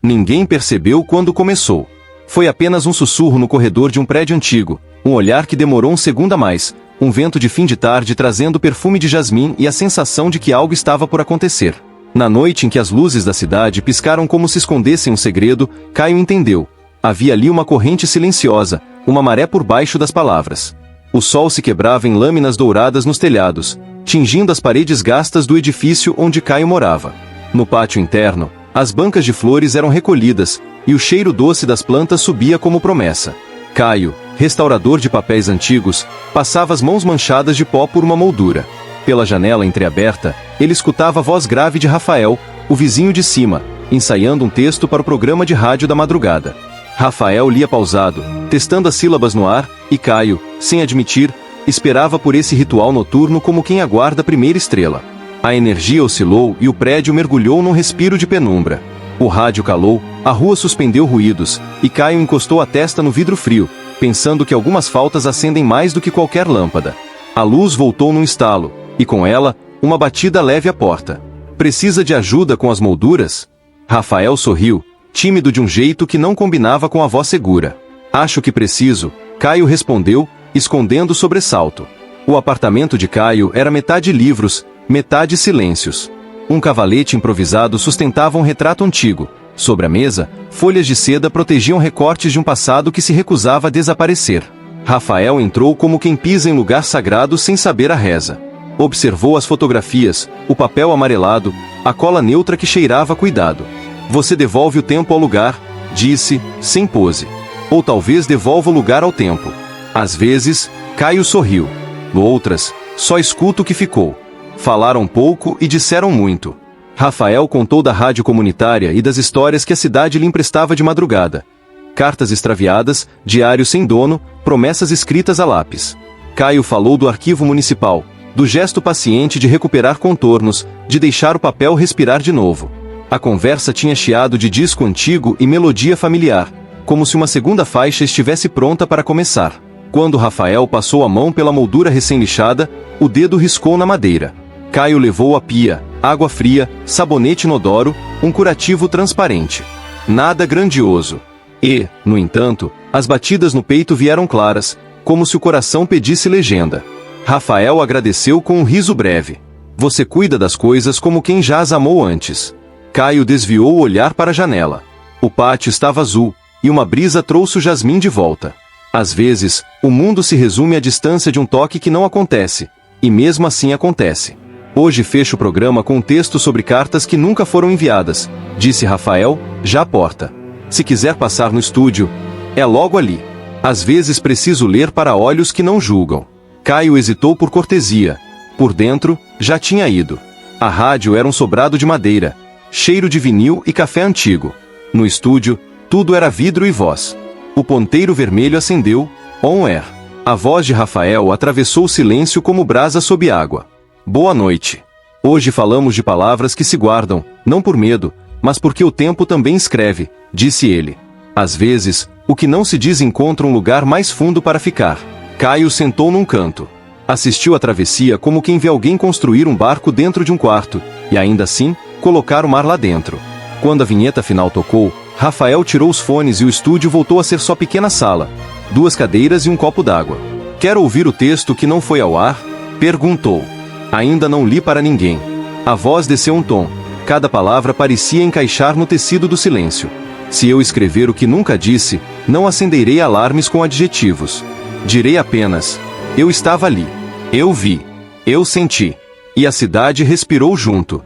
Ninguém percebeu quando começou. Foi apenas um sussurro no corredor de um prédio antigo, um olhar que demorou um segundo a mais, um vento de fim de tarde trazendo perfume de jasmim e a sensação de que algo estava por acontecer. Na noite em que as luzes da cidade piscaram como se escondessem um segredo, Caio entendeu. Havia ali uma corrente silenciosa, uma maré por baixo das palavras. O sol se quebrava em lâminas douradas nos telhados, tingindo as paredes gastas do edifício onde Caio morava. No pátio interno, as bancas de flores eram recolhidas, e o cheiro doce das plantas subia como promessa. Caio, restaurador de papéis antigos, passava as mãos manchadas de pó por uma moldura. Pela janela entreaberta, ele escutava a voz grave de Rafael, o vizinho de cima, ensaiando um texto para o programa de rádio da madrugada. Rafael lia pausado, testando as sílabas no ar, e Caio, sem admitir, esperava por esse ritual noturno como quem aguarda a primeira estrela. A energia oscilou e o prédio mergulhou num respiro de penumbra. O rádio calou, a rua suspendeu ruídos, e Caio encostou a testa no vidro frio, pensando que algumas faltas acendem mais do que qualquer lâmpada. A luz voltou num estalo, e com ela, uma batida leve à porta. Precisa de ajuda com as molduras? Rafael sorriu, tímido de um jeito que não combinava com a voz segura. Acho que preciso, Caio respondeu, escondendo o sobressalto. O apartamento de Caio era metade livros, metade silêncios. Um cavalete improvisado sustentava um retrato antigo. Sobre a mesa, folhas de seda protegiam recortes de um passado que se recusava a desaparecer. Rafael entrou como quem pisa em lugar sagrado sem saber a reza. Observou as fotografias, o papel amarelado, a cola neutra que cheirava a cuidado. Você devolve o tempo ao lugar, disse, sem pose. Ou talvez devolva o lugar ao tempo. Às vezes, Caio sorriu. Outras, só escuto o que ficou. Falaram pouco e disseram muito. Rafael contou da rádio comunitária e das histórias que a cidade lhe emprestava de madrugada. Cartas extraviadas, diários sem dono, promessas escritas a lápis. Caio falou do arquivo municipal, do gesto paciente de recuperar contornos, de deixar o papel respirar de novo. A conversa tinha chiado de disco antigo e melodia familiar, como se uma segunda faixa estivesse pronta para começar. Quando Rafael passou a mão pela moldura recém-lixada, o dedo riscou na madeira. Caio levou a pia, água fria, sabonete inodoro, um curativo transparente. Nada grandioso. E, no entanto, as batidas no peito vieram claras, como se o coração pedisse legenda. Rafael agradeceu com um riso breve. Você cuida das coisas como quem já as amou antes. Caio desviou o olhar para a janela. O pátio estava azul, e uma brisa trouxe o jasmim de volta. Às vezes, o mundo se resume à distância de um toque que não acontece, e mesmo assim acontece. Hoje fecho o programa com um texto sobre cartas que nunca foram enviadas, disse Rafael, já à porta. Se quiser passar no estúdio, é logo ali. Às vezes preciso ler para olhos que não julgam. Caio hesitou por cortesia. Por dentro, já tinha ido. A rádio era um sobrado de madeira, cheiro de vinil e café antigo. No estúdio, tudo era vidro e voz. O ponteiro vermelho acendeu, on air. A voz de Rafael atravessou o silêncio como brasa sob água. Boa noite. Hoje falamos de palavras que se guardam, não por medo, mas porque o tempo também escreve, disse ele. Às vezes, o que não se diz encontra um lugar mais fundo para ficar. Caio sentou num canto. Assistiu à travessia como quem vê alguém construir um barco dentro de um quarto, e ainda assim, colocar o mar lá dentro. Quando a vinheta final tocou, Rafael tirou os fones e o estúdio voltou a ser só pequena sala. 2 cadeiras e um copo d'água. Quer ouvir o texto que não foi ao ar? Perguntou. Ainda não li para ninguém. A voz desceu um tom. Cada palavra parecia encaixar no tecido do silêncio. Se eu escrever o que nunca disse, não acenderei alarmes com adjetivos. Direi apenas, eu estava ali. Eu vi. Eu senti. E a cidade respirou junto.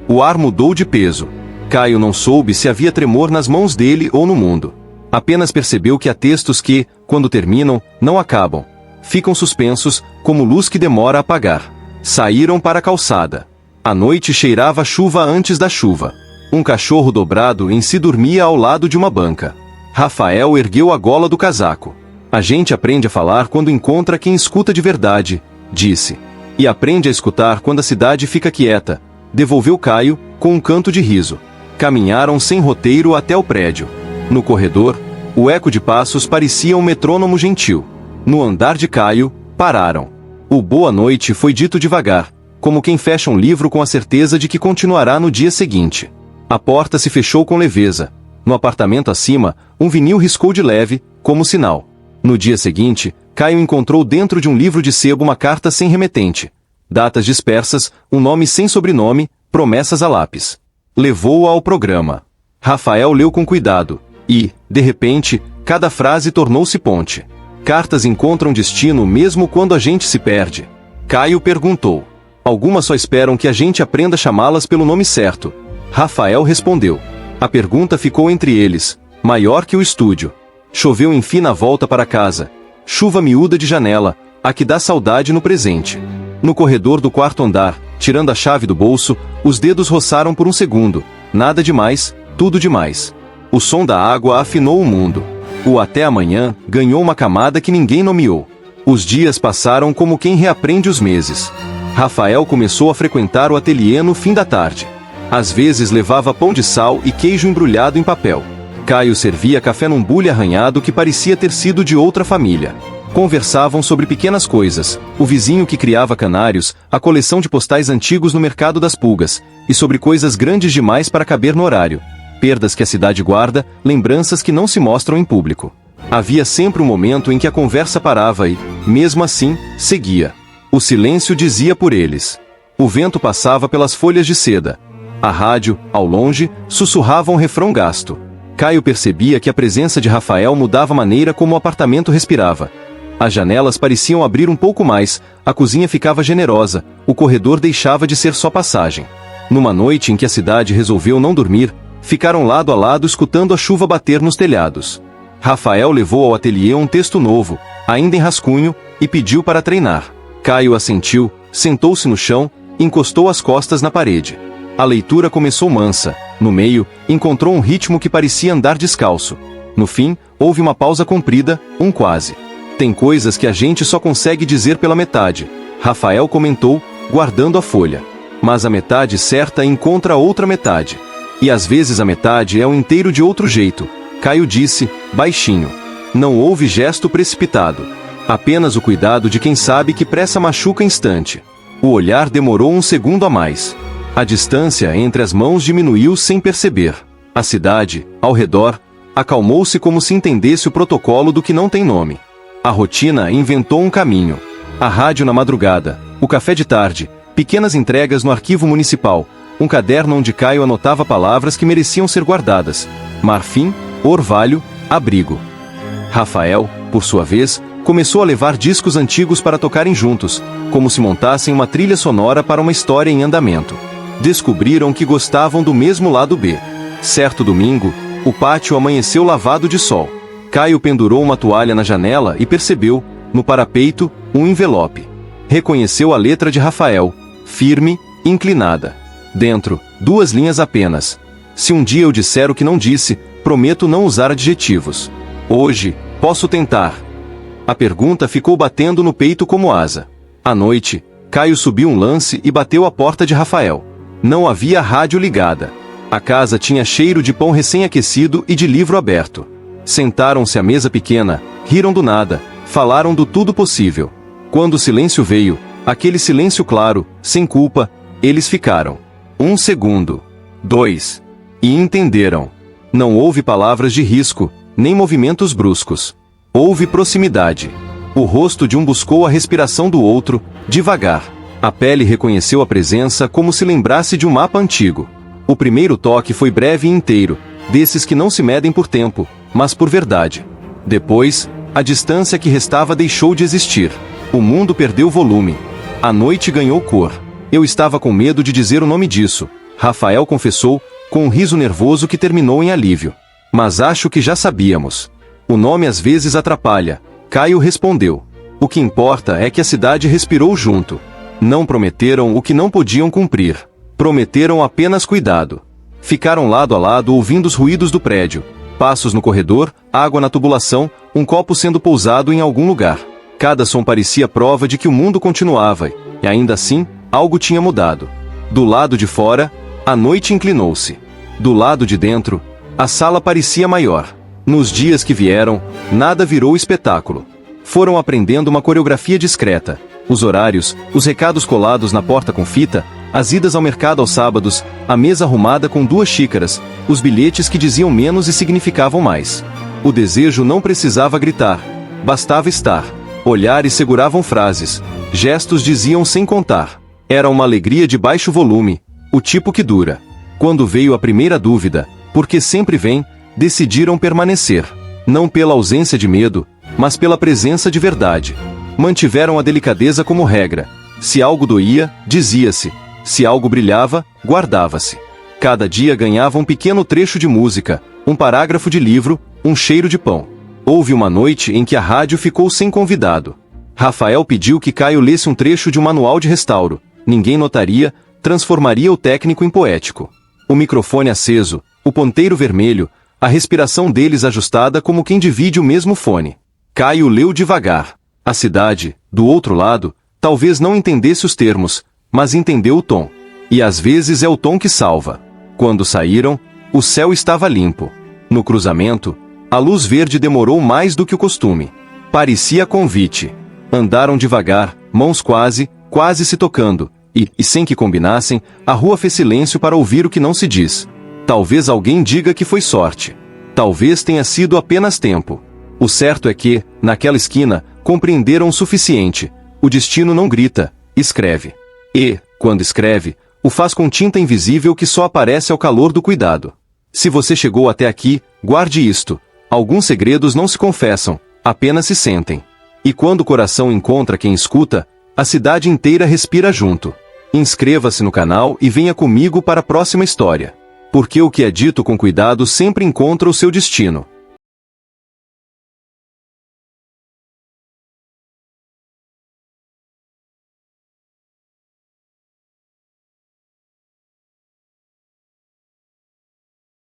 O ar mudou de peso. Caio não soube se havia tremor nas mãos dele ou no mundo. Apenas percebeu que há textos que, quando terminam, não acabam. Ficam suspensos, como luz que demora a apagar. Saíram para a calçada. A noite cheirava a chuva antes da chuva. Um cachorro dobrado em si dormia ao lado de uma banca. Rafael ergueu a gola do casaco. A gente aprende a falar quando encontra quem escuta de verdade, disse. E aprende a escutar quando a cidade fica quieta, devolveu Caio, com um canto de riso. Caminharam sem roteiro até o prédio. No corredor, o eco de passos parecia um metrônomo gentil. No andar de Caio, pararam. O boa noite foi dito devagar, como quem fecha um livro com a certeza de que continuará no dia seguinte. A porta se fechou com leveza. No apartamento acima, um vinil riscou de leve, como sinal. No dia seguinte, Caio encontrou dentro de um livro de sebo uma carta sem remetente. Datas dispersas, um nome sem sobrenome, promessas a lápis. Levou-a ao programa. Rafael leu com cuidado, e, de repente, cada frase tornou-se ponte. Cartas encontram destino mesmo quando a gente se perde. Caio perguntou. Algumas só esperam que a gente aprenda a chamá-las pelo nome certo. Rafael respondeu. A pergunta ficou entre eles, maior que o estúdio. Choveu enfim na volta para casa. Chuva miúda de janela, a que dá saudade no presente. No corredor do quarto andar, tirando a chave do bolso, os dedos roçaram por um segundo. Nada demais, tudo demais. O som da água afinou o mundo. O até amanhã ganhou uma camada que ninguém nomeou. Os dias passaram como quem reaprende os meses. Rafael começou a frequentar o ateliê no fim da tarde. Às vezes levava pão de sal e queijo embrulhado em papel. Caio servia café num bule arranhado que parecia ter sido de outra família. Conversavam sobre pequenas coisas, o vizinho que criava canários, a coleção de postais antigos no Mercado das Pulgas, e sobre coisas grandes demais para caber no horário. Perdas que a cidade guarda, lembranças que não se mostram em público. Havia sempre um momento em que a conversa parava e, mesmo assim, seguia. O silêncio dizia por eles. O vento passava pelas folhas de seda. A rádio, ao longe, sussurrava um refrão gasto. Caio percebia que a presença de Rafael mudava a maneira como o apartamento respirava. As janelas pareciam abrir um pouco mais, a cozinha ficava generosa, o corredor deixava de ser só passagem. Numa noite em que a cidade resolveu não dormir, ficaram lado a lado escutando a chuva bater nos telhados. Rafael levou ao ateliê um texto novo, ainda em rascunho, e pediu para treinar. Caio assentiu, sentou-se no chão, encostou as costas na parede. A leitura começou mansa. No meio, encontrou um ritmo que parecia andar descalço. No fim, houve uma pausa comprida, um quase. Tem coisas que a gente só consegue dizer pela metade, Rafael comentou, guardando a folha. Mas a metade certa encontra outra metade. E às vezes a metade é o inteiro de outro jeito, Caio disse, baixinho. Não houve gesto precipitado. Apenas o cuidado de quem sabe que pressa machuca instante. O olhar demorou um segundo a mais. A distância entre as mãos diminuiu sem perceber. A cidade, ao redor, acalmou-se como se entendesse o protocolo do que não tem nome. A rotina inventou um caminho. A rádio na madrugada, o café de tarde, pequenas entregas no arquivo municipal, um caderno onde Caio anotava palavras que mereciam ser guardadas. Marfim, orvalho, abrigo. Rafael, por sua vez, começou a levar discos antigos para tocarem juntos, como se montassem uma trilha sonora para uma história em andamento. Descobriram que gostavam do mesmo lado B. Certo domingo, o pátio amanheceu lavado de sol. Caio pendurou uma toalha na janela e percebeu, no parapeito, um envelope. Reconheceu a letra de Rafael, firme, inclinada. Dentro, 2 linhas apenas. Se um dia eu disser o que não disse, prometo não usar adjetivos. Hoje, posso tentar. A pergunta ficou batendo no peito como asa. À noite, Caio subiu um lance e bateu à porta de Rafael. Não havia rádio ligada. A casa tinha cheiro de pão recém-aquecido e de livro aberto. Sentaram-se à mesa pequena, riram do nada, falaram do tudo possível. Quando o silêncio veio, aquele silêncio claro, sem culpa, eles ficaram. 1 segundo. 2. E entenderam. Não houve palavras de risco, nem movimentos bruscos. Houve proximidade. O rosto de um buscou a respiração do outro, devagar. A pele reconheceu a presença como se lembrasse de um mapa antigo. O primeiro toque foi breve e inteiro, desses que não se medem por tempo, mas por verdade. Depois, a distância que restava deixou de existir. O mundo perdeu volume. A noite ganhou cor. Eu estava com medo de dizer o nome disso, Rafael confessou, com um riso nervoso que terminou em alívio. Mas acho que já sabíamos. O nome às vezes atrapalha, Caio respondeu. O que importa é que a cidade respirou junto. Não prometeram o que não podiam cumprir. Prometeram apenas cuidado. Ficaram lado a lado ouvindo os ruídos do prédio. Passos no corredor, água na tubulação, um copo sendo pousado em algum lugar. Cada som parecia prova de que o mundo continuava, e ainda assim, algo tinha mudado. Do lado de fora, a noite inclinou-se. Do lado de dentro, a sala parecia maior. Nos dias que vieram, nada virou espetáculo. Foram aprendendo uma coreografia discreta. Os horários, os recados colados na porta com fita, As idas ao mercado aos sábados, a mesa arrumada com 2 xícaras, os bilhetes que diziam menos e significavam mais. O desejo não precisava gritar. Bastava estar. Olhares seguravam frases. Gestos diziam sem contar. Era uma alegria de baixo volume, o tipo que dura. Quando veio a primeira dúvida, porque sempre vem, decidiram permanecer. Não pela ausência de medo, mas pela presença de verdade. Mantiveram a delicadeza como regra. Se algo doía, dizia-se. Se algo brilhava, guardava-se. Cada dia ganhava um pequeno trecho de música, um parágrafo de livro, um cheiro de pão. Houve uma noite em que a rádio ficou sem convidado. Rafael pediu que Caio lesse um trecho de um manual de restauro. Ninguém notaria, transformaria o técnico em poético. O microfone aceso, o ponteiro vermelho, a respiração deles ajustada como quem divide o mesmo fone. Caio leu devagar. A cidade, do outro lado, talvez não entendesse os termos, mas entendeu o tom. E às vezes é o tom que salva. Quando saíram, o céu estava limpo. No cruzamento, a luz verde demorou mais do que o costume. Parecia convite. Andaram devagar, mãos quase se tocando, e sem que combinassem, a rua fez silêncio para ouvir o que não se diz. Talvez alguém diga que foi sorte. Talvez tenha sido apenas tempo. O certo é que, naquela esquina, compreenderam o suficiente. O destino não grita, escreve. E, quando escreve, o faz com tinta invisível que só aparece ao calor do cuidado. Se você chegou até aqui, guarde isto. Alguns segredos não se confessam, apenas se sentem. E quando o coração encontra quem escuta, a cidade inteira respira junto. Inscreva-se no canal e venha comigo para a próxima história. Porque o que é dito com cuidado sempre encontra o seu destino.